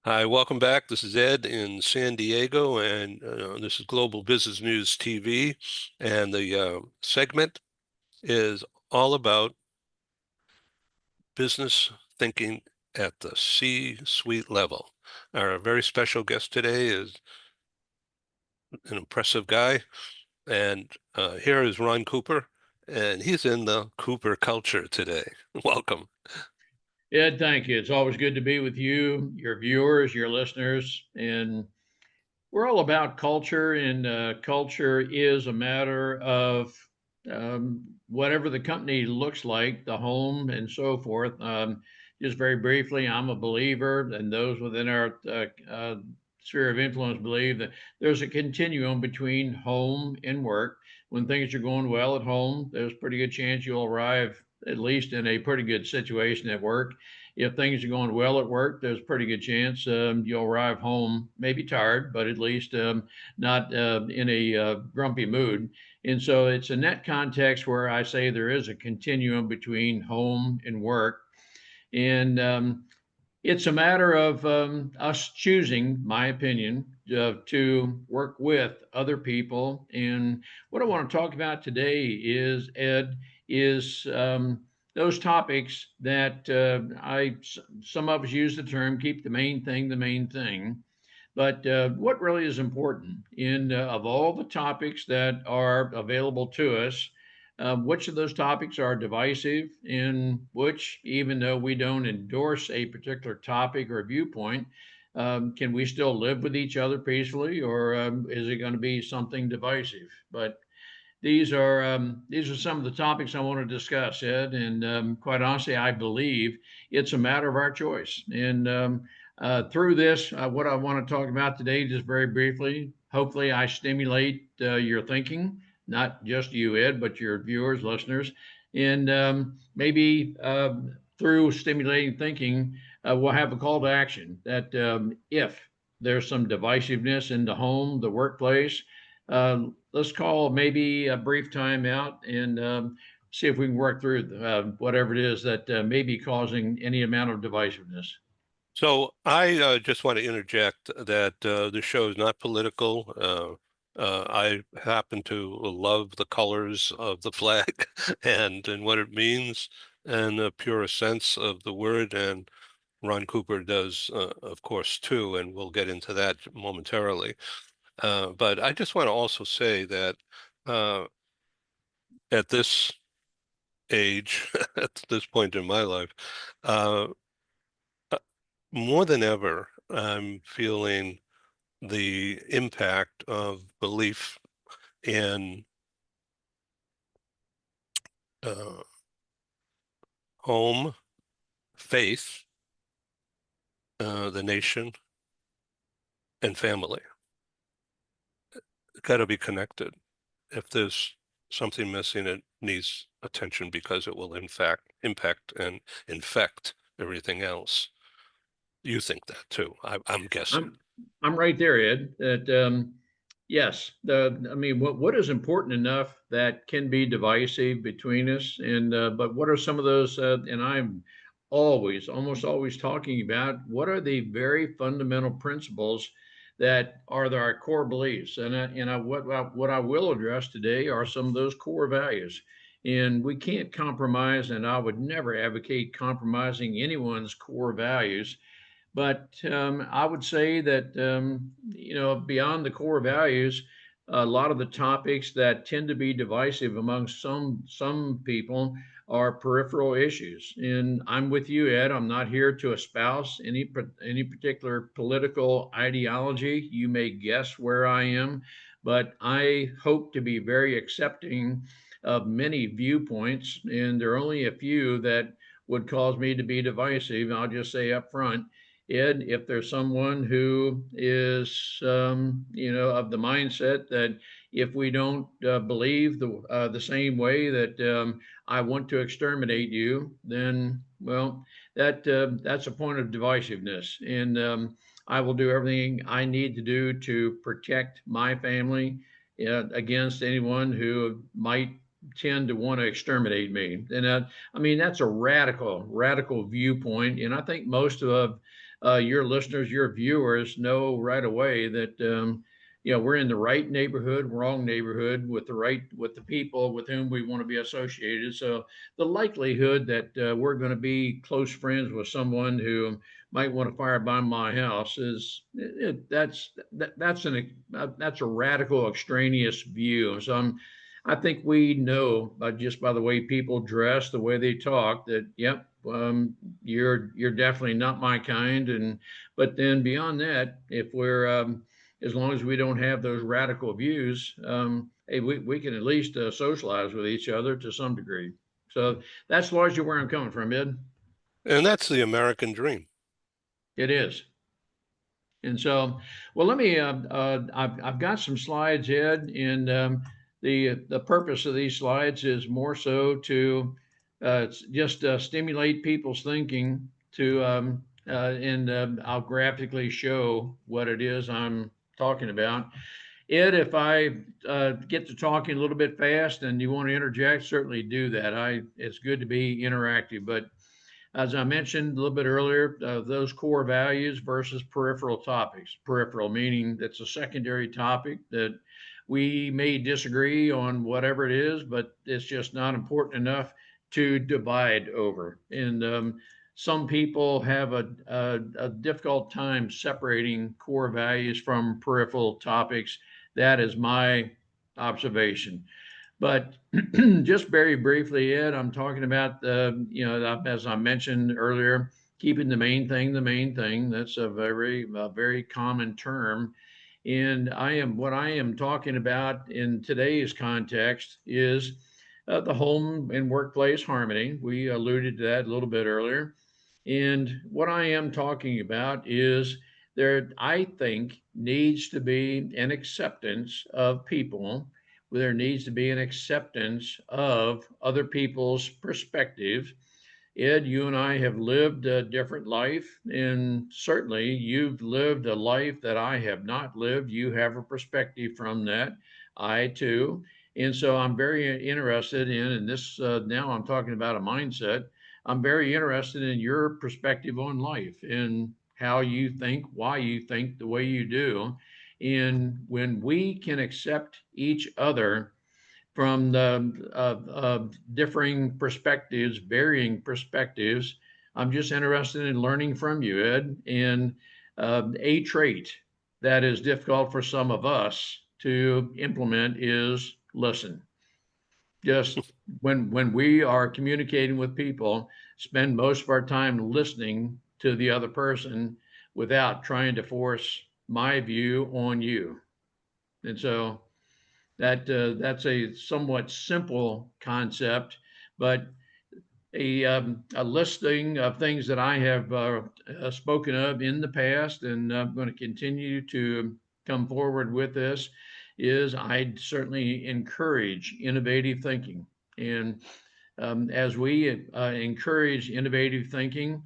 Hi, welcome back. This is Ed in San Diego, and this is Global Business News TV. And the segment is all about business thinking at the C-suite level. Our very special guest today is an impressive guy, and here is Ron Cooper, and he's in the Cooper culture today. Welcome. Ed, thank you. It's always good to be with you, your viewers, your listeners. And we're all about culture, and culture is a matter of whatever the company looks like, the home, and so forth. Just very briefly, I'm a believer, and those within our sphere of influence believe that there's a continuum between home and work. When things are going well at home, there's a pretty good chance you'll arrive at least in a pretty good situation at work. If things are going well at work, there's a pretty good chance you'll arrive home maybe tired, but at least not in a grumpy mood. And so it's a net context where I say there is a continuum between home and work. And it's a matter of us choosing, my opinion, to work with other people. And what I want to talk about today is, Ed, is those topics that some of us use the term keep the main thing the main thing. But what really is important in of all the topics that are available to us, which of those topics are divisive, and which, even though we don't endorse a particular topic or viewpoint, can we still live with each other peacefully, or is it going to be something divisive? But these are some of the topics I want to discuss, Ed. And quite honestly, I believe it's a matter of our choice. And through this, what I want to talk about today, just very briefly, hopefully I stimulate your thinking, not just you, Ed, but your viewers, listeners. And maybe through stimulating thinking, we'll have a call to action that if there's some divisiveness in the home, the workplace, let's call maybe a brief time out and see if we can work through whatever it is that may be causing any amount of divisiveness. So I just want to interject that this show is not political. I happen to love the colors of the flag and what it means and the purest sense of the word. And Ron Cooper does, of course, too, and we'll get into that momentarily. But I just want to also say that uh, at this age, at this point in my life, uh, more than ever, I'm feeling the impact of belief in uh, home, faith, the nation, and family. Got to be connected. If there's something missing, it needs attention because it will, in fact, impact and infect everything else. You think that too, I'm guessing. I'm I'm right there, Ed. That yes, I mean, what is important enough that can be divisive between us, and but what are some of those? And I'm almost always talking about what are the very fundamental principles that are our core beliefs, what I will address today are some of those core values. And we can't compromise, and I would never advocate compromising anyone's core values, but I would say that, beyond the core values, a lot of the topics that tend to be divisive among some people are peripheral issues. And I'm with you, Ed. I'm not here to espouse any particular political ideology. You may guess where I am, but I hope to be very accepting of many viewpoints, and there are only a few that would cause me to be divisive. I'll just say up front, Ed, if there's someone who is, of the mindset that if we don't believe the same way that I want to exterminate you, then well, that's a point of divisiveness, and I will do everything I need to do to protect my family against anyone who might tend to want to exterminate me. And I mean, that's a radical viewpoint, and I think most of your listeners, your viewers know right away that we're in the right neighborhood, wrong neighborhood with the people with whom we want to be associated. So the likelihood that we're going to be close friends with someone who might want to fire bomb my house is that's a radical extraneous view. So I think we know just by the way people dress, the way they talk, that yep, you're definitely not my kind. And but then beyond that, if we're as long as we don't have those radical views, hey, we can at least socialize with each other to some degree. So that's largely where I'm coming from, Ed. And that's the American dream. It is. And so, well, let me. I've got some slides, Ed, and the purpose of these slides is more so to just stimulate people's thinking. And I'll graphically show what it is I'm talking about. Ed, if I get to talking a little bit fast and you want to interject, certainly do that. It's good to be interactive, but as I mentioned a little bit earlier, those core values versus peripheral topics. Peripheral meaning that's a secondary topic that we may disagree on whatever it is, but it's just not important enough to divide over. And some people have a difficult time separating core values from peripheral topics. That is my observation. But just very briefly, Ed, I'm talking about as I mentioned earlier, keeping the main thing the main thing. That's a very common term. And what I am talking about in today's context is the home and workplace harmony. We alluded to that a little bit earlier. And what I am talking about is I think, needs to be an acceptance of people. There needs to be an acceptance of other people's perspectives. Ed, you and I have lived a different life, and certainly you've lived a life that I have not lived. You have a perspective from that. I too. And so I'm very interested and this, now I'm talking about a mindset. I'm very interested in your perspective on life and how you think, why you think the way you do. And when we can accept each other from the differing perspectives, varying perspectives. I'm just interested in learning from you, Ed. And a trait that is difficult for some of us to implement is listen. Just when we are communicating with people, spend most of our time listening to the other person without trying to force my view on you. And so that's a somewhat simple concept, but a listing of things that I have spoken of in the past, and I'm going to continue to come forward with this, is I'd certainly encourage innovative thinking. And as we encourage innovative thinking,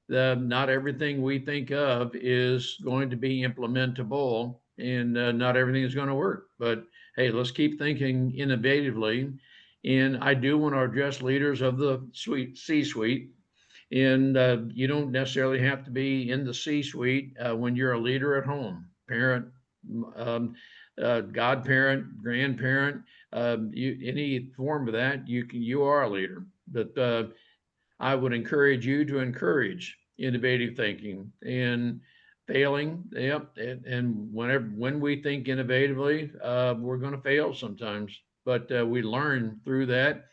not everything we think of is going to be implementable, and not everything is going to work. But hey, let's keep thinking innovatively. And I do want to address leaders of the C-suite. And you don't necessarily have to be in the C-suite when you're a leader at home, parent, um, godparent, grandparent, any form of that. You are a leader. But I would encourage you to encourage innovative thinking and failing. Yep. And when we think innovatively, we're going to fail sometimes, but we learn through that.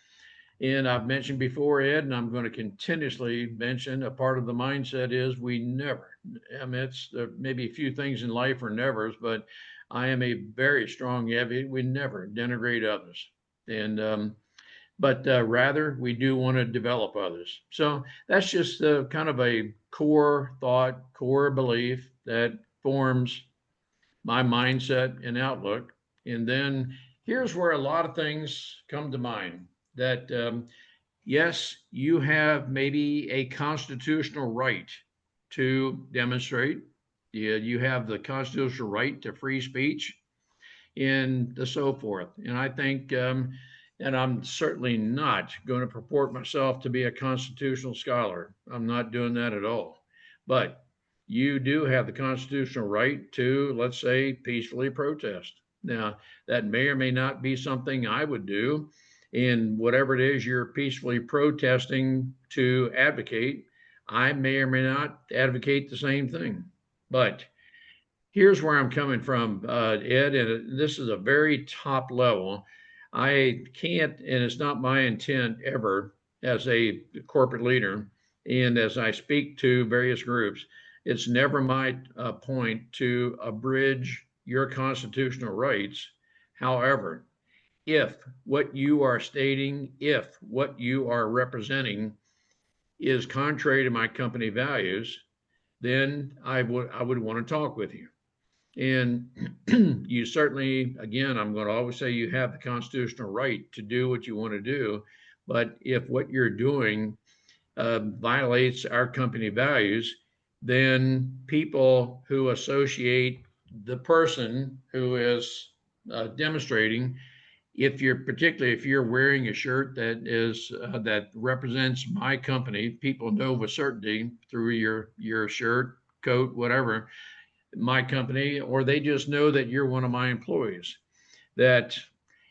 And I've mentioned before, Ed, and I'm going to continuously mention a part of the mindset is we never, I mean, it's maybe a few things in life are nevers, but I am a very strong advocate. We never denigrate others. And but rather we do want to develop others. So that's just kind of a core thought, core belief that forms my mindset and outlook. And then here's where a lot of things come to mind that, yes, you have maybe a constitutional right to demonstrate. You have the constitutional right to free speech and so forth. And I think, and I'm certainly not going to purport myself to be a constitutional scholar. I'm not doing that at all. But you do have the constitutional right to, let's say, peacefully protest. Now, that may or may not be something I would do. And whatever it is you're peacefully protesting to advocate, I may or may not advocate the same thing. But here's where I'm coming from, Ed, and this is a very top level. I can't, and it's not my intent ever as a corporate leader and as I speak to various groups, it's never my point to abridge your constitutional rights. However, if what you are stating, if what you are representing is contrary to my company values, then I would want to talk with you. And you certainly, again, I'm going to always say you have the constitutional right to do what you want to do. But if what you're doing violates our company values, then people who associate the person who is demonstrating, if you're particularly if you're wearing a shirt that represents my company, people know with certainty through your shirt, coat, whatever, my company, or they just know that you're one of my employees. That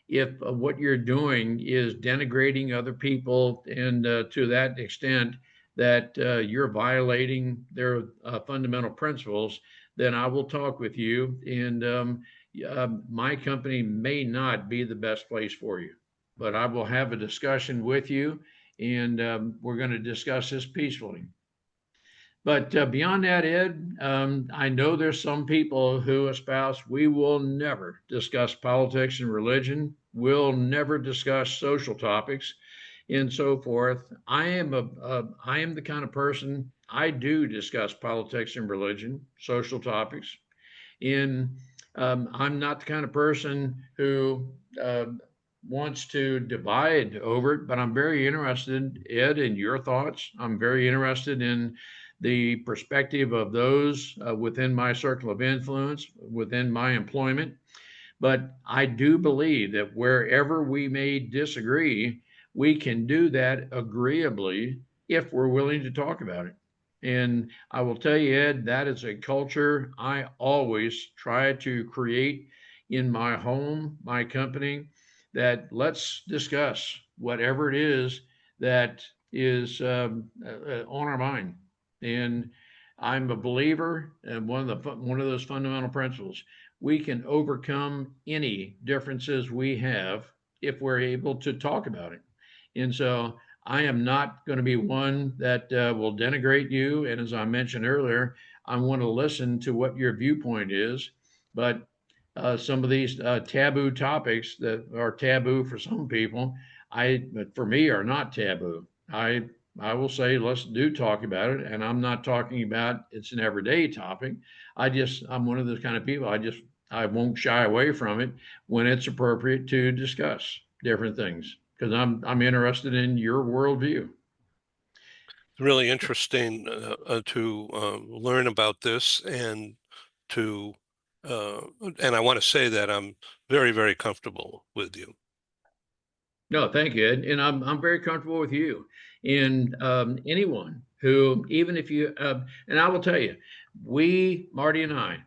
if what you're doing is denigrating other people and to that extent that you're violating their fundamental principles, then I will talk with you. And my company may not be the best place for you, but I will have a discussion with you, and we're going to discuss this peacefully. But beyond that, Ed, I know there's some people who espouse we will never discuss politics and religion. We'll never discuss social topics and so forth. I am the kind of person I do discuss politics and religion, social topics, and I'm not the kind of person who wants to divide over it, but I'm very interested, Ed, in your thoughts. I'm very interested in the perspective of those within my circle of influence, within my employment. But I do believe that wherever we may disagree, we can do that agreeably if we're willing to talk about it. And I will tell you, Ed, that is a culture I always try to create in my home, my company, that let's discuss whatever it is that is on our mind. And I'm a believer, and one of those fundamental principles, we can overcome any differences we have if we're able to talk about it. And so I am not going to be one that will denigrate you. And as I mentioned earlier, I want to listen to what your viewpoint is. But some of these taboo topics that are taboo for some people, for me, are not taboo. I will say let's do talk about it, and I'm not talking about it's an everyday topic. I'm one of those kind of people. I won't shy away from it when it's appropriate to discuss different things because I'm interested in your worldview. It's really interesting to learn about this to uh, and I want to say that I'm very, very comfortable with you. No, thank you, Ed. And I'm very comfortable with you. And anyone who, even if you, and I will tell you, Marty and I,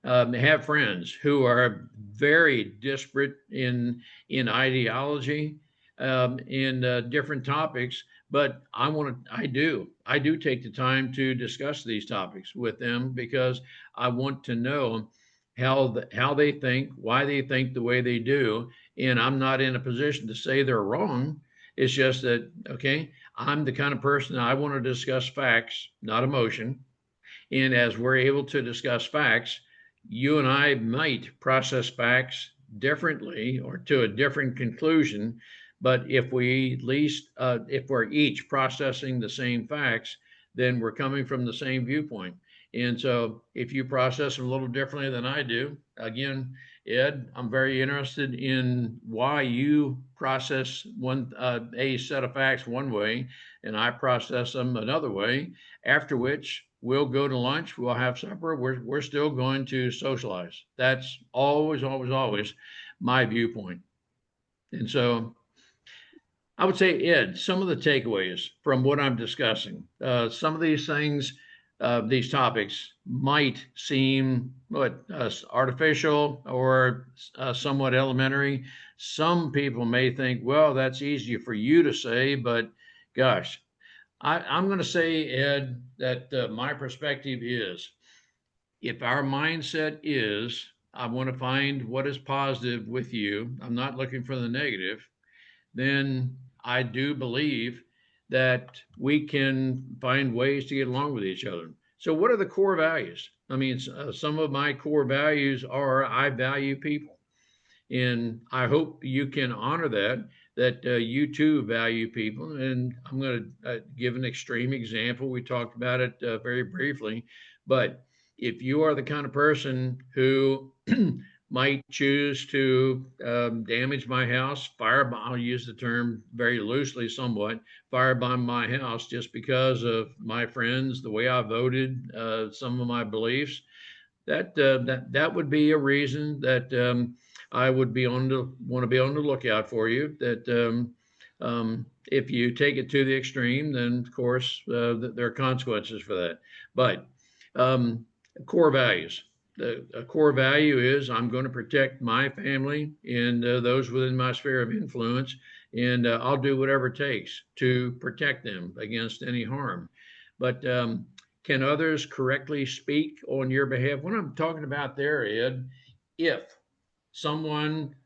have friends who are very disparate in ideology, in different topics. But I do take the time to discuss these topics with them because I want to know how they think, why they think the way they do, and I'm not in a position to say they're wrong. It's just that, okay, I'm the kind of person I want to discuss facts, not emotion. And as we're able to discuss facts, you and I might process facts differently or to a different conclusion. But if we at least, if we're each processing the same facts, then we're coming from the same viewpoint. And so if you process them a little differently than I do, again, Ed, I'm very interested in why you process a set of facts one way and I process them another way, after which we'll go to lunch, we'll have supper, we're still going to socialize. That's always, always, always my viewpoint. And so I would say, Ed, some of the takeaways from what I'm discussing, some of these things these topics might seem artificial or somewhat elementary. Some people may think, well, that's easy for you to say, but gosh, I'm going to say, Ed, that my perspective is if our mindset is, I want to find what is positive with you, I'm not looking for the negative, then I do believe that we can find ways to get along with each other. So, what are the core values? I mean, some of my core values are I value people. And I hope you can honor that, that you too value people. And I'm going to give an extreme example. We talked about it very briefly. But if you are the kind of person who might choose to damage my house, firebomb, I'll use the term very loosely somewhat, firebomb my house just because of my friends, the way I voted, some of my beliefs, that would be a reason that I would be on the want to be on the lookout for you. That if you take it to the extreme, then of course there are consequences for that. But um, core values. A core value is I'm going to protect my family and those within my sphere of influence, and I'll do whatever it takes to protect them against any harm. But can others correctly speak on your behalf? What I'm talking about there, Ed, if someone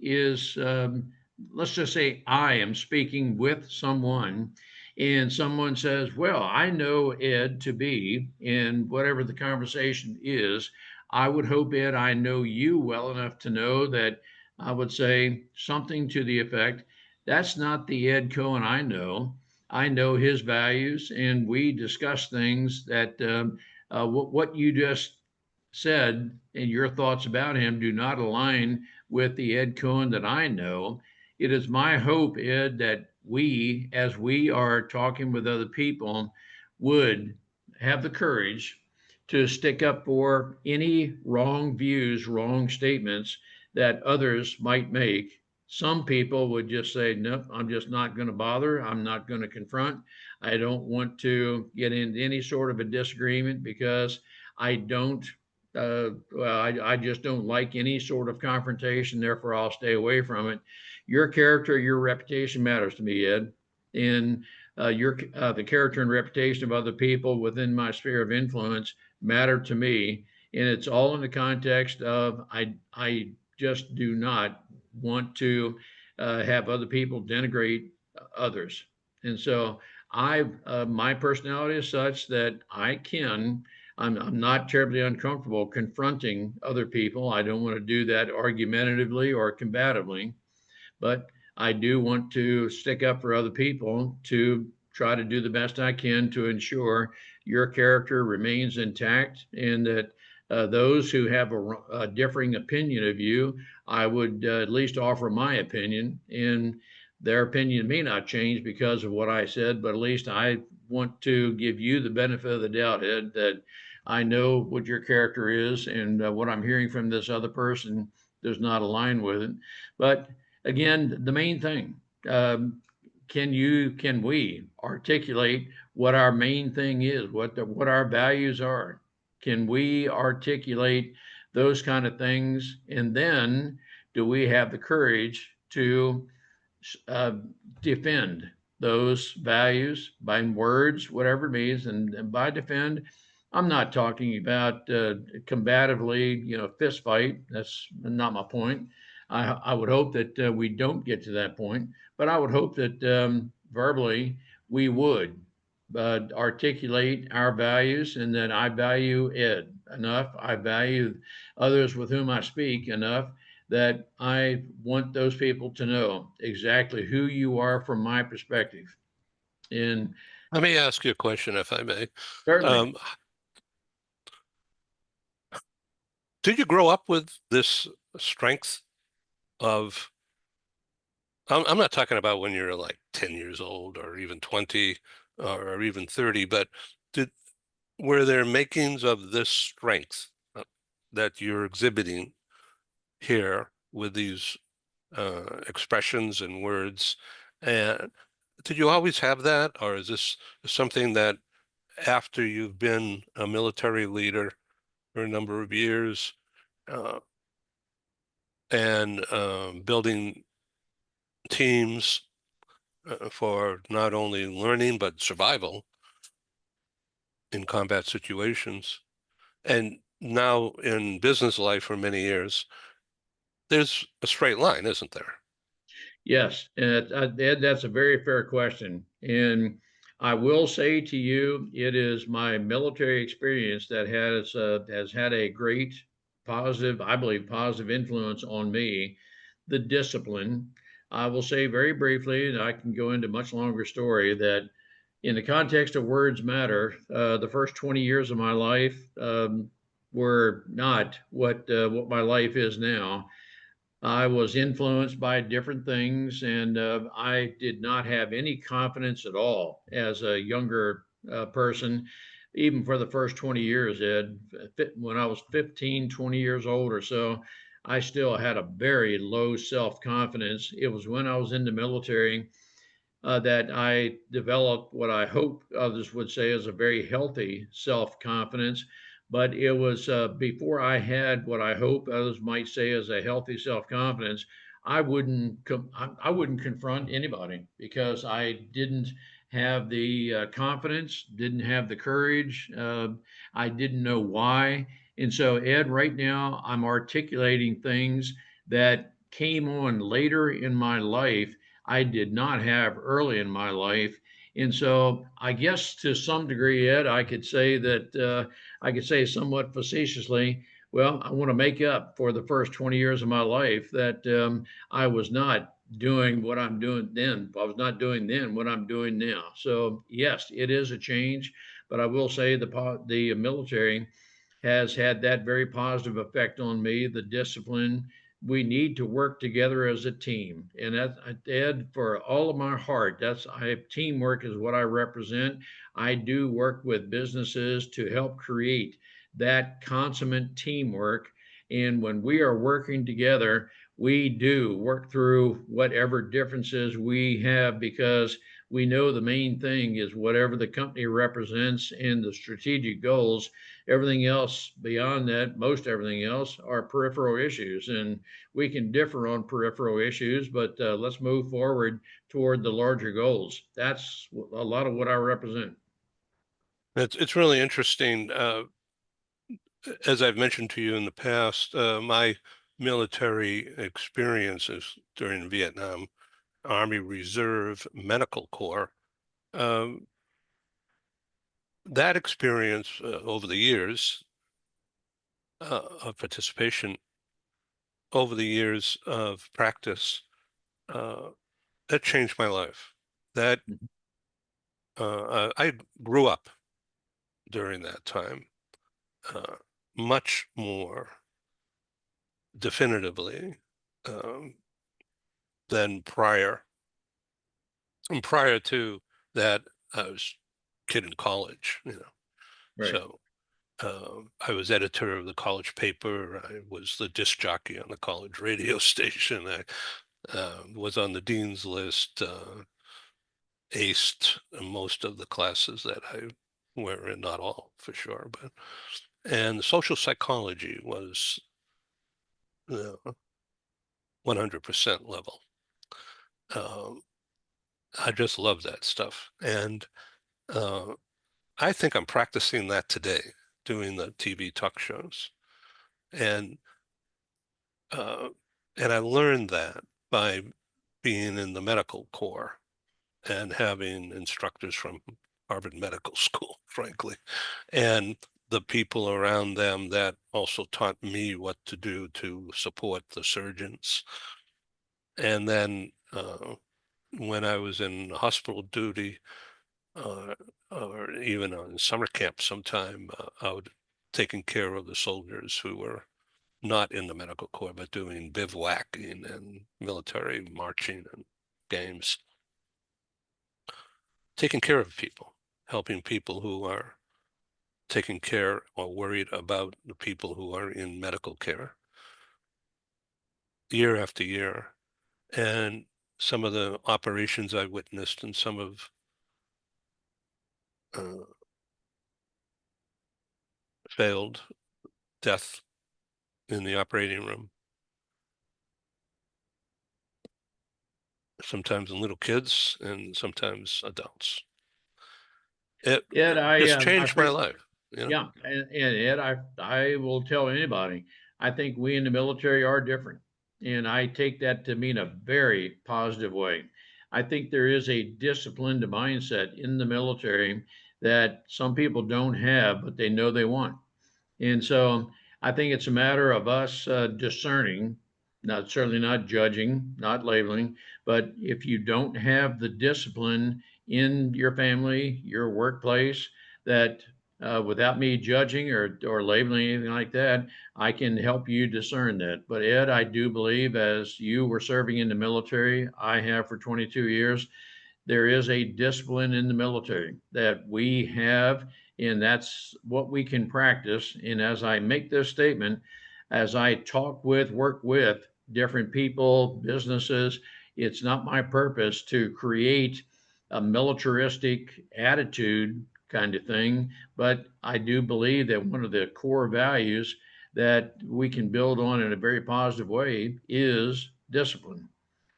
is, let's just say I am speaking with someone and someone says, well, I know Ed to be, in whatever the conversation is, I would hope, Ed, I know you well enough to know that I would say something to the effect, that's not the Ed Cohen I know. I know his values, and we discuss things that what you just said and your thoughts about him do not align with the Ed Cohen that I know. It is my hope, Ed, that we, as we are talking with other people, would have the courage to stick up for any wrong views, wrong statements that others might make. Some people would just say, nope, I'm just not going to bother. I'm not going to confront. I don't want to get into any sort of a disagreement because I don't well, I just don't like any sort of confrontation. Therefore, I'll stay away from it. Your character, your reputation matters to me, Ed, and the character and reputation of other people within my sphere of influence matter to me. And it's all in the context of I just do not want to have other people denigrate others. And so my personality is such that I'm not terribly uncomfortable confronting other people. I don't want to do that argumentatively or combatively, but I do want to stick up for other people to try to do the best I can to ensure your character remains intact and that those who have a differing opinion of you, I would at least offer my opinion. And their opinion may not change because of what I said, but at least I want to give you the benefit of the doubt, Ed, that I know what your character is, and what I'm hearing from this other person does not align with it. But again, the main thing, can we articulate what our main thing is, what our values are? Can we articulate those kind of things? And then do we have the courage to uh, defend those values by words, whatever it means? And by defend, I'm not talking about combatively, fist fight. That's not my point. I would hope that we don't get to that point, but I would hope that verbally we would articulate our values and that I value Ed enough. I value others with whom I speak enough that I want those people to know exactly who you are from my perspective. And Let me ask you a question, if I may. certainly, Um, did you grow up with this strength of, I'm not talking about when you're like 10 years old or even 20 or even 30, but did were there makings of this strength that you're exhibiting here with these expressions and words? And did you always have that, or is this something that after you've been a military leader for a number of years, and building teams for not only learning but survival in combat situations. And now in business life for many years, there's a straight line, isn't there? Yes, and Ed, that's a very fair question. And I will say to you, it is my military experience that has had a great positive, I believe, positive influence on me. The discipline. I will say very briefly, and I can go into much longer story that in the context of words matter, the first 20 years of my life were not what my life is now. I was influenced by different things, and I did not have any confidence at all as a younger person, even for the first 20 years, Ed. When I was 15, 20 years old or so, I still had a very low self confidence. It was when I was in the military that I developed what I hope others would say is a very healthy self confidence. But it was before I had what I hope others might say is a healthy self confidence. I wouldn't confront anybody because I didn't have the confidence, didn't have the courage. I didn't know why. And so, Ed, right now I'm articulating things that came on later in my life I did not have early in my life. And so I guess to some degree, Ed, I could say somewhat facetiously, well, I want to make up for the first 20 years of my life that I was not doing what I'm doing then. I was not doing then what I'm doing now. So yes, it is a change, but I will say the military has had that very positive effect on me. The discipline, we need to work together as a team. And that, Ed, for all of my heart, teamwork is what I represent. I do work with businesses to help create that consummate teamwork. And when we are working together, we do work through whatever differences we have because we know the main thing is whatever the company represents and the strategic goals. Everything else beyond that, most everything else, are peripheral issues. And we can differ on peripheral issues, but let's move forward toward the larger goals. That's a lot of what I represent. It's really interesting. As I've mentioned to you in the past, my military experiences during Vietnam Army Reserve Medical Corps, um, that experience over the years of participation, over the years of practice, uh, that changed my life. That I grew up during that time uh, much more definitively um, than prior. And prior to that, I was a kid in college, you know. Right. So I was editor of the college paper. I was the disc jockey on the college radio station. I was on the dean's list, aced most of the classes that I were in, not all for sure, but and social psychology was 100% level. Um, I just love that stuff, and uh, I think I'm practicing that today, doing the TV talk shows, and uh, and I learned that by being in the medical corps and having instructors from Harvard Medical School, frankly, and the people around them that also taught me what to do to support the surgeons. And then when I was in hospital duty, uh, or even on summer camp sometime, out taking care of the soldiers who were not in the medical corps, but doing bivouacking and military marching and games, taking care of people, helping people who are taking care or worried about the people who are in medical care year after year. And some of the operations I witnessed and some of uh, failed death in the operating room. Sometimes in little kids and sometimes adults. It Ed, just I changed my appreciate. life, you know? Yeah, and Ed, I will tell anybody, I think we in the military are different, and I take that to mean a very positive way. I think there is a disciplined mindset in the military that some people don't have, but they know they want. And so I think it's a matter of us discerning, not certainly not judging, not labeling, but if you don't have the discipline in your family, your workplace, that without me judging or labeling anything like that, I can help you discern that. But Ed, I do believe as you were serving in the military, I have for 22 years, there is a discipline in the military that we have, and that's what we can practice. And as I make this statement, as I talk with, work with different people, businesses, it's not my purpose to create a militaristic attitude kind of thing, but I do believe that one of the core values that we can build on in a very positive way is discipline.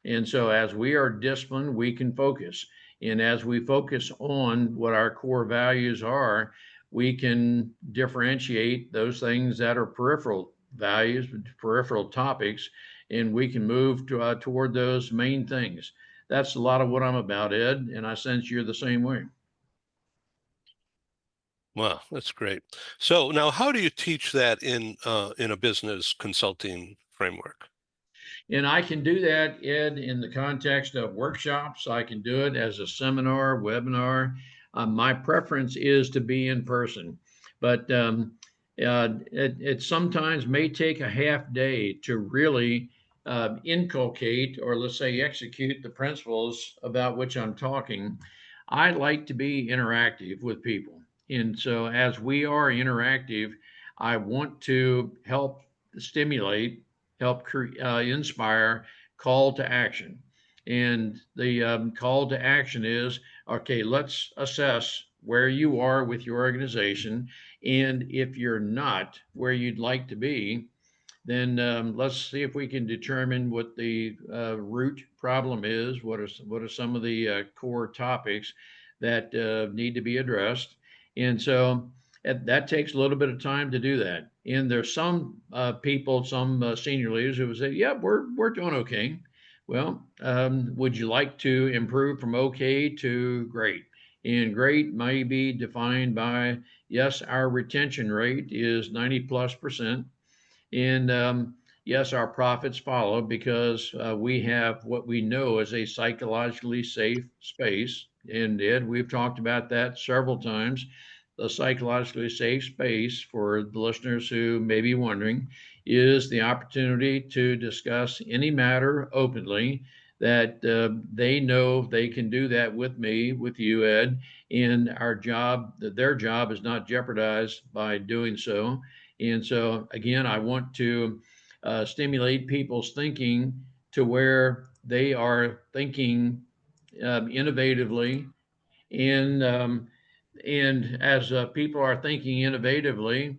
And so, as we are disciplined, we can focus. And as we focus on what our core values are, we can differentiate those things that are peripheral values, peripheral topics, and we can move toward those main things. That's a lot of what I'm about, Ed, and I sense you're the same way. Wow, that's great. So now how do you teach that in a business consulting framework? And I can do that, Ed, in the context of workshops. I can do it as a seminar, webinar. My preference is to be in person, but it sometimes may take a half day to really inculcate or let's say execute the principles about which I'm talking. I like to be interactive with people. And so as we are interactive, I want to help stimulate, inspire call to action. And the call to action is okay, let's assess where you are with your organization. And if you're not where you'd like to be, then let's see if we can determine what the root problem is. What are some of the core topics that need to be addressed? And so that takes a little bit of time to do that. And there's some people, some senior leaders who would say, "Yeah, we're doing okay." Well, would you like to improve from okay to great? And great may be defined by yes, our retention rate is 90+%. And yes, our profits follow because we have what we know as a psychologically safe space. And Ed, we've talked about that several times. The psychologically safe space, for the listeners who may be wondering, is the opportunity to discuss any matter openly that they know they can do that with me, with you, Ed, and our job, their job is not jeopardized by doing so. And so, again, I want to stimulate people's thinking to where they are thinking innovatively. And and as people are thinking innovatively,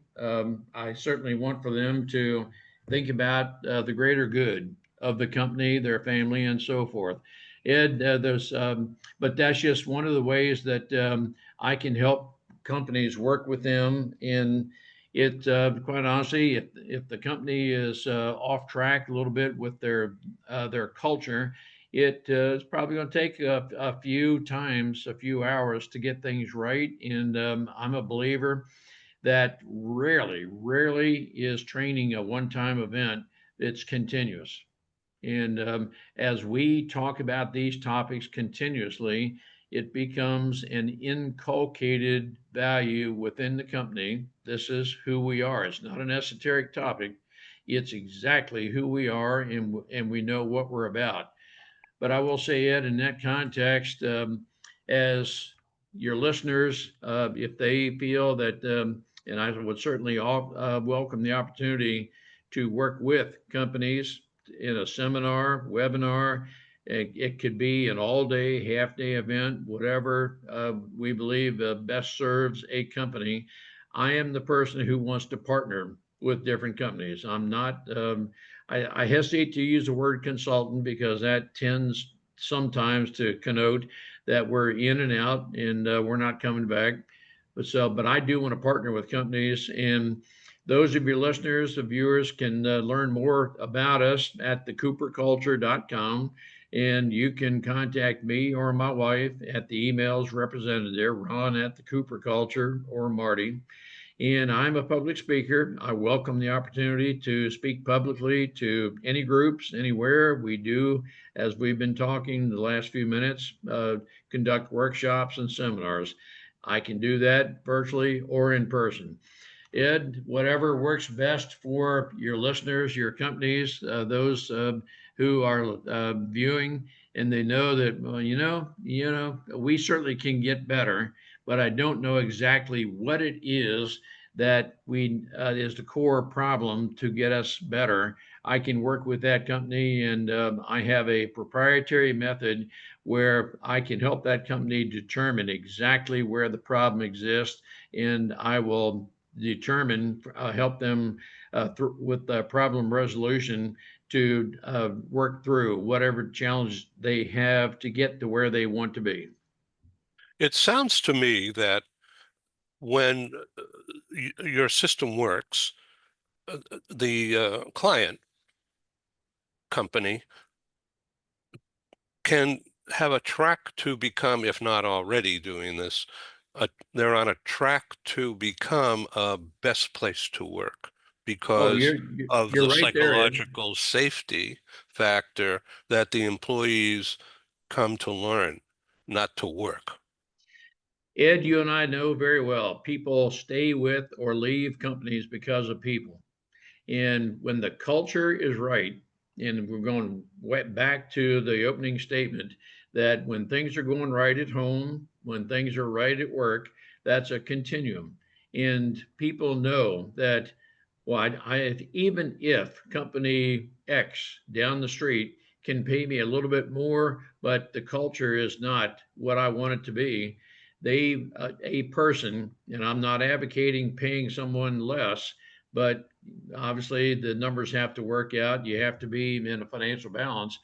I certainly want for them to think about the greater good of the company, their family, and so forth. Ed, but that's just one of the ways that I can help companies work with them in it. Quite honestly, if the company is off track a little bit with their culture, it is probably going to take a few times, a few hours to get things right. And I'm a believer that rarely is training a one-time event. It's continuous. And as we talk about these topics continuously, it becomes an inculcated value within the company. This is who we are. It's not an esoteric topic. It's exactly who we are, and we know what we're about. But I will say, Ed, in that context, as your listeners, if they feel that, and I would certainly welcome the opportunity to work with companies in a seminar, webinar. It could be an all day, half day event, whatever we believe best serves a company. I am the person who wants to partner with different companies. I'm not, I hesitate to use the word consultant because that tends sometimes to connote that we're in and out and we're not coming back. But I do want to partner with companies. And those of your listeners, the viewers, can learn more about us at thecooperculture.com. And you can contact me or my wife at the emails represented there, Ron at the Cooper Culture or Marty. And I'm a public speaker. I welcome the opportunity to speak publicly to any groups, anywhere. We do, as we've been talking the last few minutes, conduct workshops and seminars. I can do that virtually or in person. Ed, whatever works best for your listeners, your companies, those who are viewing, and they know that, well, we certainly can get better, but I don't know exactly what it is that we is the core problem to get us better. I can work with that company, and I have a proprietary method where I can help that company determine exactly where the problem exists, and I will determine, help them with the problem resolution to work through whatever challenge they have to get to where they want to be. It sounds to me that when your system works, the client company can have a track to become, if not already doing this, they're on a track to become a best place to work Oh, because of you're the right there, Ed. psychological safety factor that the employees come to learn, not to work. Ed, you and I know very well people stay with or leave companies because of people. And when the culture is right, and we're going back to the opening statement that when things are going right at home, when things are right at work, that's a continuum. And people know that, well, even if company X down the street can pay me a little bit more, but the culture is not what I want it to be, a person, and I'm not advocating paying someone less, but obviously the numbers have to work out. You have to be in a financial balance.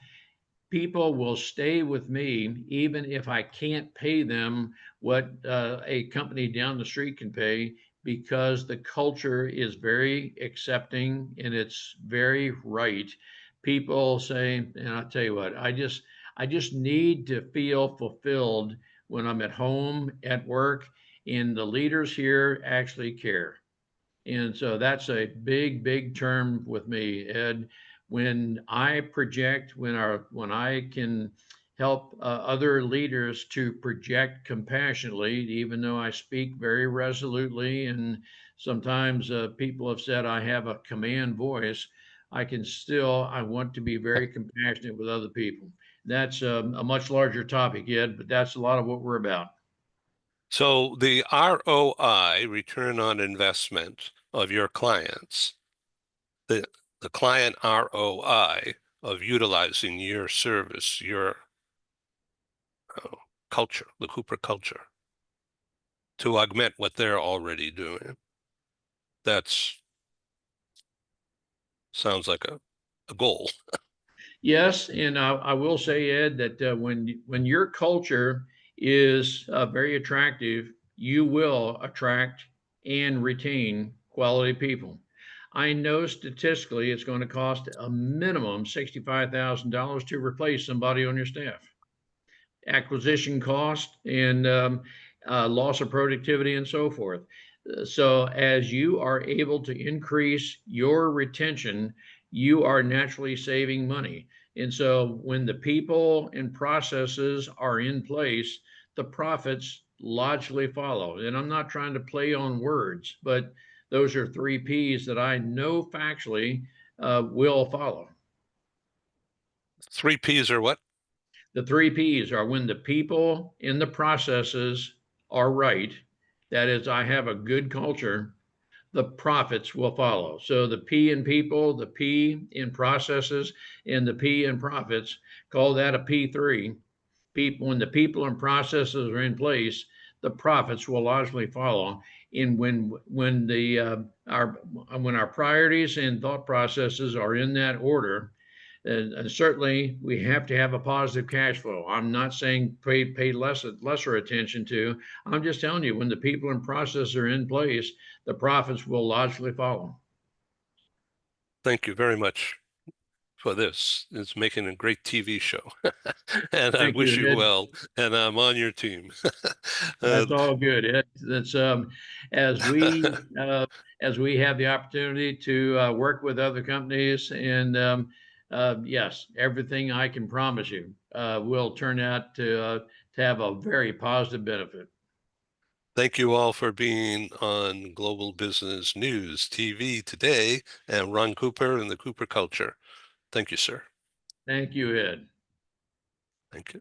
People will stay with me even if I can't pay them what a company down the street can pay, because the culture is very accepting and it's very right. People say, and I'll tell you what, I just need to feel fulfilled when I'm at home, at work, and the leaders here actually care. And so that's a big, big term with me, Ed. When I project, when I can help other leaders to project compassionately, even though I speak very resolutely, and sometimes people have said I have a command voice, I want to be very compassionate with other people. That's a much larger topic, Ed, but that's a lot of what we're about. So the ROI, return on investment of your clients, the the client ROI of utilizing your service, your culture, the Cooper culture, to augment what they're already doing. That's sounds like a goal. Yes, and I will say, Ed, that when your culture is very attractive, you will attract and retain quality people. I know statistically it's going to cost a minimum $65,000 to replace somebody on your staff. Acquisition cost and loss of productivity and so forth. So as you are able to increase your retention, you are naturally saving money. And so when the people and processes are in place, the profits logically follow. And I'm not trying to play on words, but those are three P's that I know factually will follow. Three P's are what? The three P's are when the people in the processes are right. That is, I have a good culture, the profits will follow. So the P in people, the P in processes, and the P in profits, call that a P3. People, when the people and processes are in place, the profits will largely follow. And when our priorities and thought processes are in that order, and certainly we have to have a positive cash flow. I'm not saying pay lesser attention to. I'm just telling you, when the people and process are in place, the profits will largely follow. Thank you very much for this. It's making a great TV show. And I Thank you, wish you Ed. well, and I'm on your team. Uh, That's all good. That's as we uh, as we have the opportunity to work with other companies, and yes, everything I can promise you will turn out to have a very positive benefit. Thank you all for being on Global Business News TV today, and Ron Cooper and the Cooper Culture. Thank you, sir. Thank you, Ed. Thank you.